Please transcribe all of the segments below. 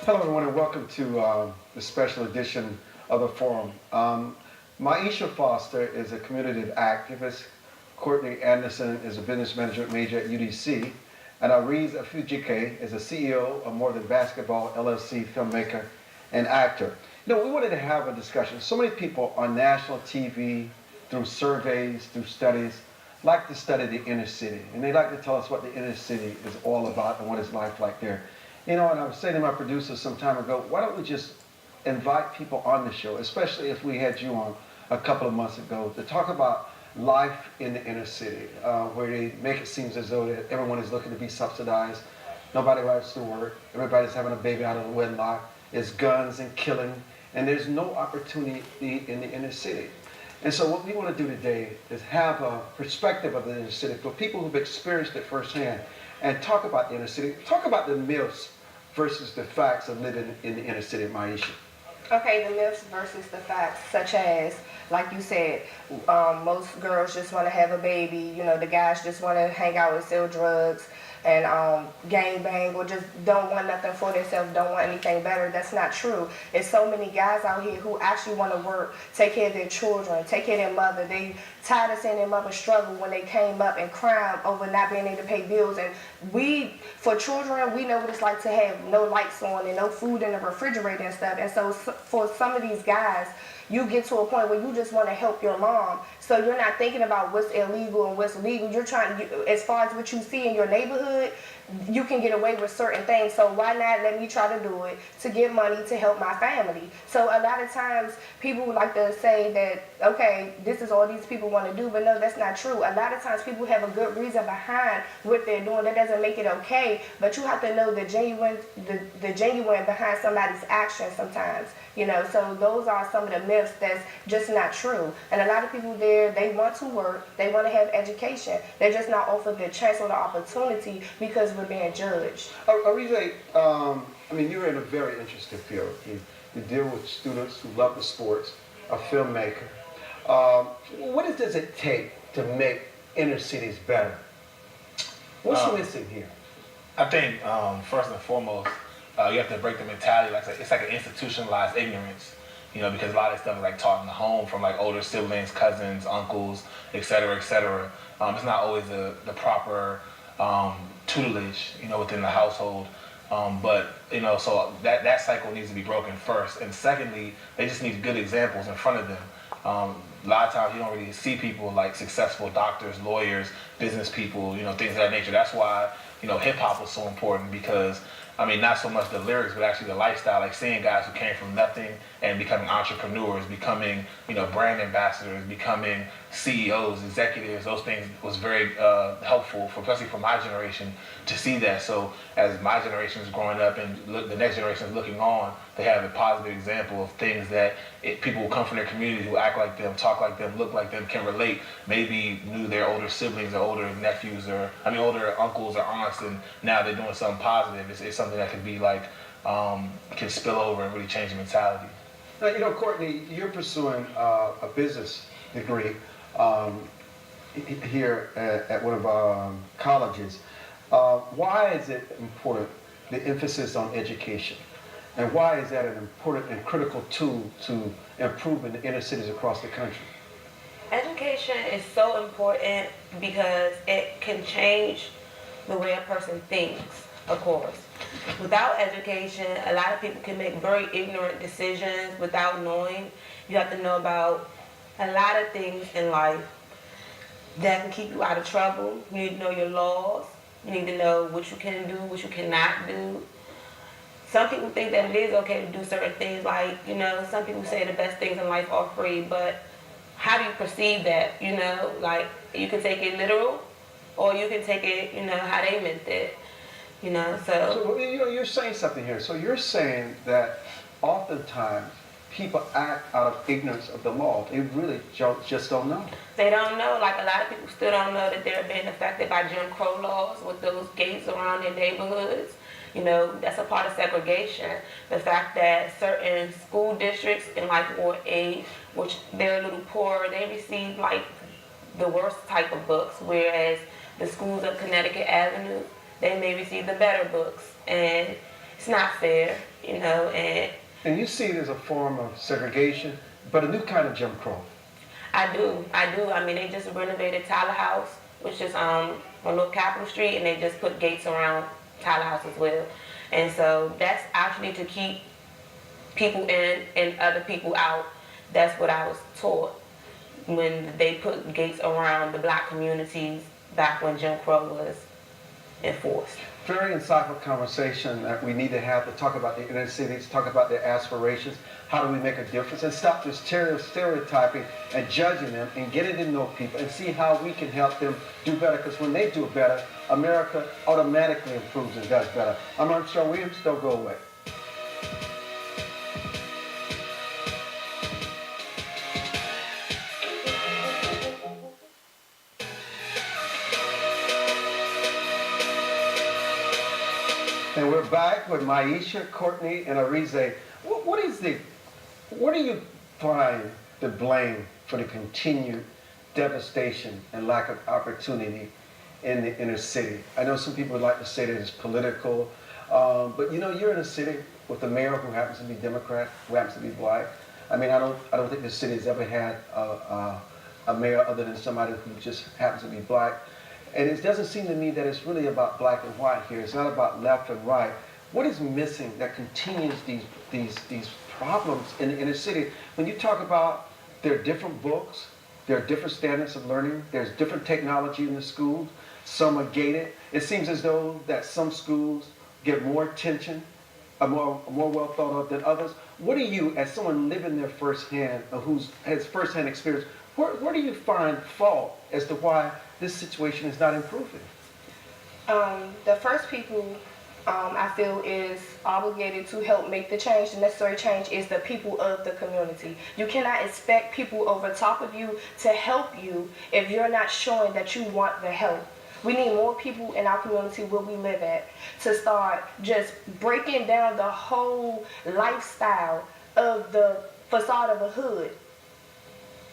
Hello, everyone, and welcome to the special edition of the forum. Maisha Foster is a community activist. Courtney Anderson is a business management major at UDC. And Arize Ifejika is a CEO of More Than Basketball LLC, filmmaker and actor. We wanted to have a discussion. So many people on national TV, through surveys, through studies, like to study the inner city. And they like to tell us what the inner city is all about and what it's like there. And I was saying to my producer some time ago, why don't we just invite people on the show, especially if we had you on a couple of months ago, to talk about life in the inner city, where they make it seem as though that everyone is looking to be subsidized, nobody likes to work, everybody's having a baby out of the wedlock, it's guns and killing, and there's no opportunity in the inner city. And so what we want to do today is have a perspective of the inner city for people who've experienced it firsthand, and talk about the inner city, talk about the myths versus the facts of living in the inner city of Maisha. Okay, the myths versus the facts, such as, like you said, most girls just want to have a baby, the guys just want to hang out and sell drugs and gang bang, or just don't want nothing for themselves, don't want anything better. That's not true. There's so many guys out here who actually want to work, take care of their children, take care of their mother. They tired of seeing their mother struggle when they came up and crying over not being able to pay bills. And for children, we know what it's like to have no lights on and no food in the refrigerator and stuff. And so for some of these guys, you get to a point where you just want to help your mom. So you're not thinking about what's illegal and what's legal. You're trying, as far as what you see in your neighborhood, you can get away with certain things. So why not let me try to do it to get money to help my family? So a lot of times people like to say that, okay, this is all these people want to do, but no, that's not true. A lot of times people have a good reason behind what they're doing. That doesn't make it okay, but you have to know the genuine behind somebody's actions sometimes. So those are some of the myths that's just not true. And a lot of people there, they want to work, they want to have education. They're just not offered the chance or the opportunity because we're being judged. Arize, you're in a very interesting field. You deal with students who love the sports, a filmmaker. What does it take to make inner cities better? What's missing here? I think first and foremost, you have to break the mentality. It's like an institutionalized ignorance, because a lot of stuff is like taught in the home from like older siblings, cousins, uncles, et cetera, et cetera. It's not always the proper tutelage, within the household. So that cycle needs to be broken first. And secondly, they just need good examples in front of them. A lot of times you don't really see people like successful doctors, lawyers, business people, things of that nature. That's why, hip hop was so important, because not so much the lyrics, but actually the lifestyle, like seeing guys who came from nothing and becoming entrepreneurs, becoming, brand ambassadors, becoming CEOs, executives. Those things was very helpful, especially for my generation, to see that. So as my generation is growing up and the next generation is looking on, they have a positive example of things that people who come from their community, who act like them, talk like them, look like them, can relate. Maybe knew their older siblings or older nephews older uncles or aunts, and now they're doing something positive. It's something that could be like, can spill over and really change the mentality. Now, Courtney, you're pursuing a business degree here at one of our colleges. Why is it important, the emphasis on education? And why is that an important and critical tool to improve in the inner cities across the country? Education is so important because it can change the way a person thinks, of course. Without education, a lot of people can make very ignorant decisions without knowing. You have to know about a lot of things in life that can keep you out of trouble. You need to know your laws. You need to know what you can do, what you cannot do. Some people think that it is okay to do certain things, like, some people say the best things in life are free, but how do you perceive that? Like, you can take it literal, or you can take it, how they meant it. So you're saying something here. So you're saying that oftentimes people act out of ignorance of the law. They really just don't know. They don't know. Like, a lot of people still don't know that they're being affected by Jim Crow laws with those gates around their neighborhoods. That's a part of segregation. The fact that certain school districts in like Ward 8, which they're a little poorer, they receive like the worst type of books, whereas the schools of Connecticut Avenue, they may receive the better books. And it's not fair, you know, And you see it as a form of segregation, but a new kind of Jim Crow. I do. I mean, they just renovated Tyler House, which is on North Capitol Street, and they just put gates around Tyler House as well. And so that's actually to keep people in and other people out. That's what I was taught when they put gates around the black communities back when Jim Crow was enforced. Very insightful conversation that we need to have to talk about the inner cities, talk about their aspirations, how do we make a difference, and stop this stereotyping and judging them and getting to know people and see how we can help them do better, because when they do better, America automatically improves and does better. I'm Armstrong Williams, don't go away. And we're back with Maisha, Courtney, and Arize. What do you find the blame for the continued devastation and lack of opportunity in the inner city? I know some people would like to say that it's political, but you know, you're in a city with a mayor who happens to be Democrat, who happens to be black. I mean, I don't think this city has ever had a mayor other than somebody who just happens to be black. And it doesn't seem to me that it's really about black and white here. It's not about left and right. What is missing that continues these problems in the inner city? When you talk about there are different books, there are different standards of learning, there's different technology in the schools, some are gated. It seems as though that some schools get more attention, are more well thought of than others. What do you, as someone living there firsthand, or who has firsthand experience, where do you find fault as to why this situation is not improving? The first people I feel is obligated to help make the change, the necessary change, is the people of the community. You cannot expect people over top of you to help you if you're not showing that you want the help. We need more people in our community where we live at to start just breaking down the whole lifestyle of the facade of a hood.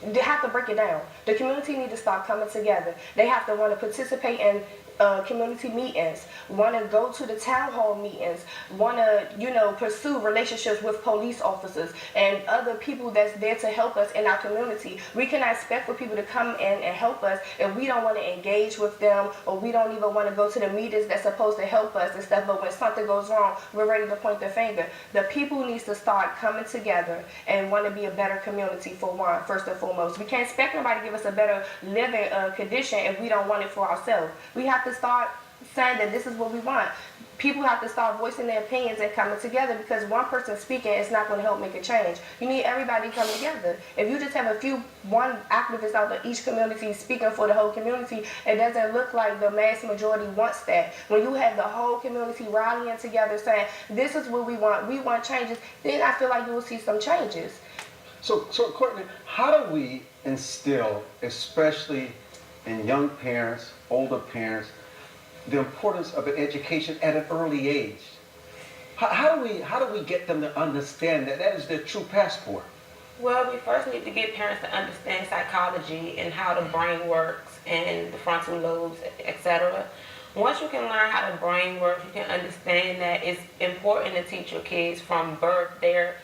They have to break it down. The community need to start coming together. They have to want to participate in community meetings, want to go to the town hall meetings, want to, pursue relationships with police officers and other people that's there to help us in our community. We cannot expect for people to come in and help us if we don't want to engage with them, or we don't even want to go to the meetings that's supposed to help us and stuff. But when something goes wrong, we're ready to point the finger. The people needs to start coming together and want to be a better community, for one, first and foremost. We can't expect nobody to give us a better living condition if we don't want it for ourselves. We have to start saying that this is what we want. People have to start voicing their opinions and coming together, because one person speaking is not going to help make a change. You need everybody to come together. If you just have one activist out of each community speaking for the whole community, it doesn't look like the mass majority wants that. When you have the whole community rallying together saying, this is what we want changes, then I feel like you will see some changes. So Courtney, how do we instill, especially in young parents, older parents, the importance of an education at an early age? How do we get them to understand that that is their true passport? Well, we first need to get parents to understand psychology and how the brain works and the frontal lobes, etc. Once you can learn how the brain works, you can understand that it's important to teach your kids from birth. They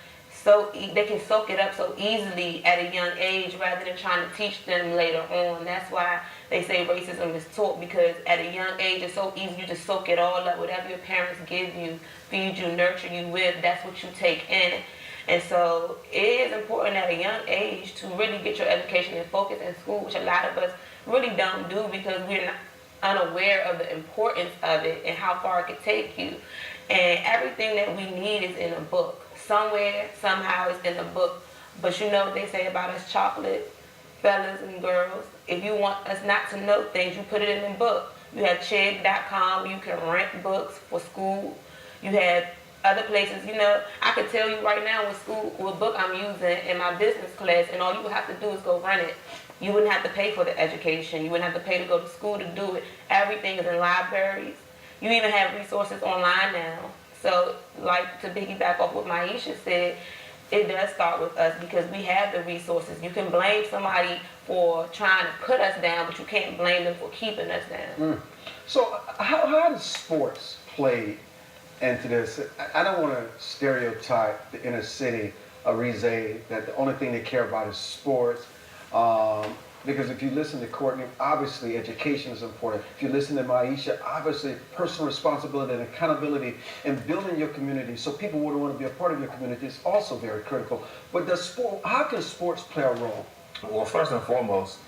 can soak it up so easily at a young age rather than trying to teach them later on. That's why they say racism is taught, because at a young age it's so easy. You just soak it all up. Whatever your parents give you, feed you, nurture you with, that's what you take in. And so it is important at a young age to really get your education and focus in school, which a lot of us really don't do because we're not unaware of the importance of it and how far it could take you. And everything that we need is in a book. Somewhere, somehow it's in the book. But you know what they say about us chocolate fellas and girls? If you want us not to know things, you put it in the book. You have Chegg.com where you can rent books for school. You have other places, I could tell you right now what book I'm using in my business class, and all you would have to do is go rent it. You wouldn't have to pay for the education. You wouldn't have to pay to go to school to do it. Everything is in libraries. You even have resources online now. So, like to piggyback off what Maisha said, it does start with us because we have the resources. You can blame somebody for trying to put us down, but you can't blame them for keeping us down. So how does sports play into this. I don't want to stereotype the inner city, Arize, that the only thing they care about is sports. Because if you listen to Courtney, obviously education is important. If you listen to Maisha, obviously personal responsibility and accountability and building your community so people would want to be a part of your community is also very critical. But how can sports play a role? Well, first and foremost,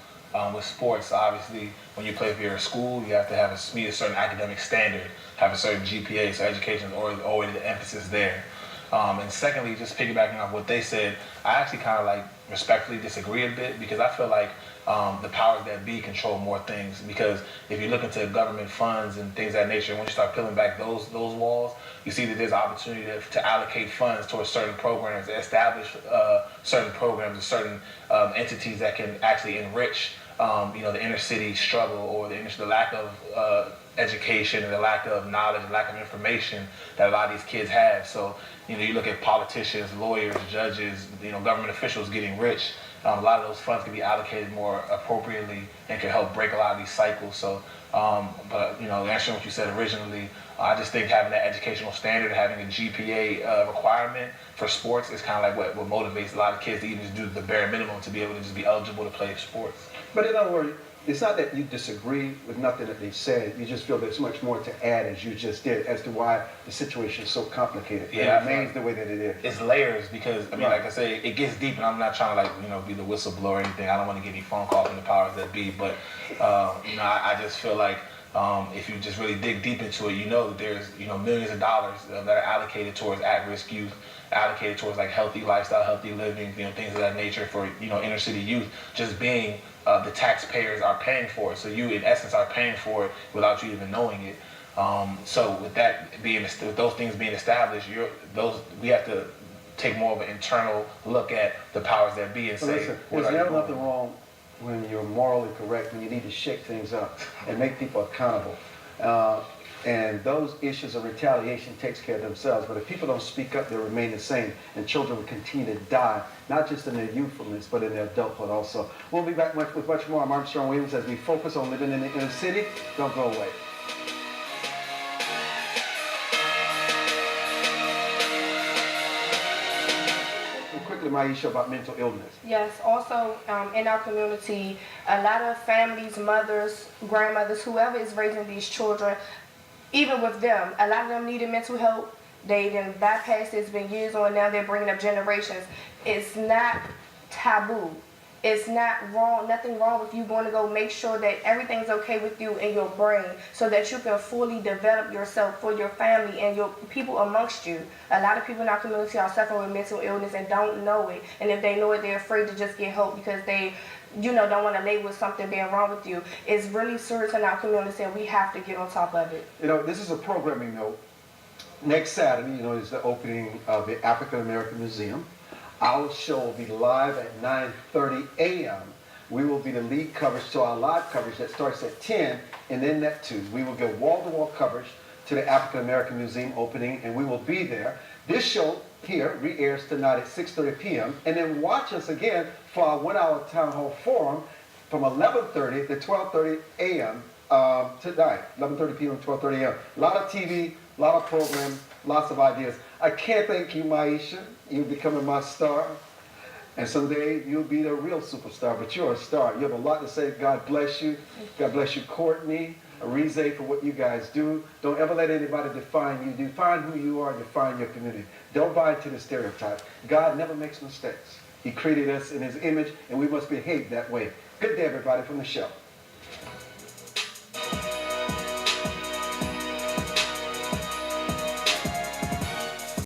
with sports, obviously, when you play for your school, you have to meet a certain academic standard, have a certain GPA, so education is always the emphasis there. And secondly, just piggybacking off what they said, I actually kind of like respectfully disagree a bit because I feel like the powers that be control more things. Because if you look into government funds and things of that nature, once you start peeling back those walls, you see that there's opportunity to allocate funds towards certain programs, to establish certain programs and certain entities that can actually enrich the inner city struggle or the lack of education and the lack of knowledge, the lack of information that a lot of these kids have. So, you look at politicians, lawyers, judges, government officials getting rich. A lot of those funds can be allocated more appropriately and can help break a lot of these cycles. So, answering what you said originally, I just think having that educational standard, having a GPA requirement for sports is kind of like what motivates a lot of kids to even just do the bare minimum to be able to just be eligible to play sports. But in other words, it's not that you disagree with nothing that they said. You just feel there's much more to add, as you just did, as to why the situation is so complicated. Yeah, it remains the way that it is. It's layers because, like I say, it gets deep, and I'm not trying to be the whistleblower or anything. I don't want to get any phone calls from the powers that be, but, I just feel like if you just really dig deep into it, that there's, millions of dollars that are allocated towards at-risk youth, allocated towards like healthy lifestyle, healthy living, things of that nature for, inner city youth, just being the taxpayers are paying for it. So you, in essence, are paying for it without you even knowing it. So with those things being established, we have to take more of an internal look at the powers that be and say, listen, there's never nothing wrong when you're morally correct, when you need to shake things up and make people accountable. And those issues of retaliation takes care of themselves. But if people don't speak up, they'll remain the same. And children will continue to die, not just in their youthfulness, but in their adulthood also. We'll be back with much more. I'm Armstrong Williams as we focus on living in the inner city. Don't go away. Quickly, Maisha, about mental illness. Yes, also in our community, a lot of families, mothers, grandmothers, whoever is raising these children, even with them, a lot of them needed mental help. They didn't bypass it. It's been years on now. They're bringing up generations. It's not taboo. It's not wrong. Nothing wrong with you going to go make sure that everything's okay with you in your brain so that you can fully develop yourself for your family and your people amongst you. A lot of people in our community are suffering with mental illness and don't know it. And if they know it, they're afraid to just get help because they don't want to label something being wrong with you. It's really serious in our community and we have to get on top of it. This is a programming note. Next Saturday, is the opening of the African American Museum. Our show will be live at 9:30 a.m. We will be the lead coverage to our live coverage that starts at 10 and then at 2. We will give wall-to-wall coverage to the African American Museum opening and we will be there. This show here re-airs tonight at 6:30 p.m. and then watch us again for our 1-hour town hall forum from 11:30 to 12:30 a.m. Tonight, 11:30 p.m. to 12:30 a.m. A lot of TV, a lot of programs, lots of ideas. I can't thank you, Maisha. You're becoming my star. And someday you'll be the real superstar, but you're a star. You have a lot to say. God bless you. God bless you, Courtney, Arize, for what you guys do. Don't ever let anybody define you. Define who you are, define your community. Don't buy into the stereotype. God never makes mistakes. He created us in his image, and we must behave that way. Good day, everybody, from the show.